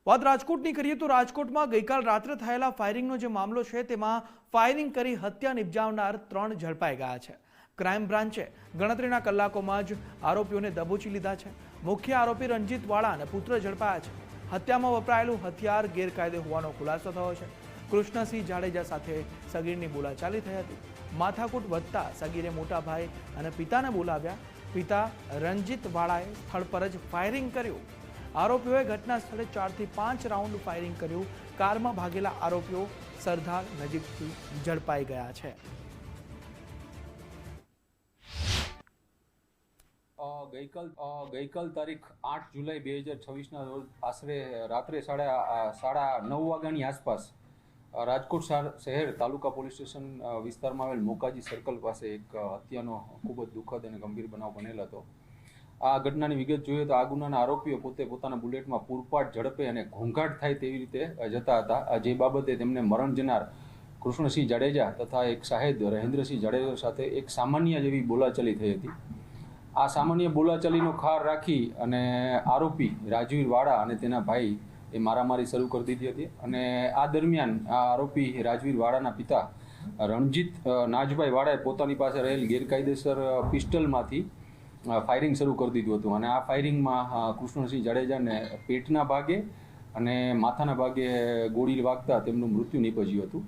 વાત રાજકોટની કરીએ તો રાજકોટમાં ગઈકાલ રાત્રે થયેલા ફાયરિંગનો જે મામલો છે તેમાં ફાયરિંગ કરી હત્યા નિપજાવનાર 3 ઝડપાઈ ગયા છે। ક્રાઇમ બ્રાન્ચે ગણતરીના કલાકોમાં જ આરોપીઓને દબોચી લીધા છે। મુખ્ય આરોપી રંજીત વાળા અને પુત્ર ઝડપાયા છે। હત્યામાં વપરાયેલું હથિયાર ગેરકાયદે હોવાનો ખુલાસો થયો છે। કૃષ્ણસિંહ જાડેજા સાથે સગીરની બોલાચાલી થઈ હતી। માથાકૂટ વધતા સગીરે મોટા ભાઈ અને પિતાને બોલાવ્યા। પિતા રંજીત વાળાએ સ્થળ પર જ ફાયરિંગ કર્યું। આરોપીઓએ ઘટના સ્થળે 4 થી 5 રાઉન્ડ ફાયરિંગ કર્યું। કારમાં ભાગેલા આરોપીઓ સરદાર નજીકથી ઝડપાઈ ગયા છે। ગઈકાલ તારીખ 8 જુલાઈ 2026ના રોજ આશરે રાત્રે સાડા 9 વાગ્યાની આસપાસ રાજકોટ શહેર તાલુકા પોલીસ સ્ટેશન વિસ્તારમાં આવેલ મોકાજી સર્કલ પાસે એક હત્યાનો ખૂબ જ દુઃખદ અને ગંભીર બનાવ બનેલ હતો। આ ઘટનાની વિગત જોઈએ તો આ ગુનાના આરોપીઓ પોતાના બુલેટમાં પૂરપાટ ઝડપે અને ઘોંઘાટ થાય તેવી રીતે જતા હતા, જે બાબતે તેમને મરણ જનાર કૃષ્ણસિંહ જાડેજા તથા એક સાહેબ રહેન્દ્રસિંહ જાડેજા સાથે એક સામાન્ય જેવી બોલાચાલી થઈ હતી। આ સામાન્ય બોલાચાલીનો ખાર રાખી અને આરોપી રાજવીર વાળા અને તેના ભાઈ એ મારામારી શરૂ કરી દીધી હતી અને આ દરમિયાન આ આરોપી રાજવીર વાળાના પિતા રણજીત નાજભાઈ વાળાએ પોતાની પાસે રહેલ ગેરકાયદેસર પિસ્ટલમાંથી ફાયરિંગ શરૂ કરી દીધું હતું અને આ ફાયરિંગમાં કૃષ્ણસિંહ જાડેજાને પેટના ભાગે અને માથાના ભાગે ગોળી વાગતા તેમનું મૃત્યુ નીપજ્યું હતું।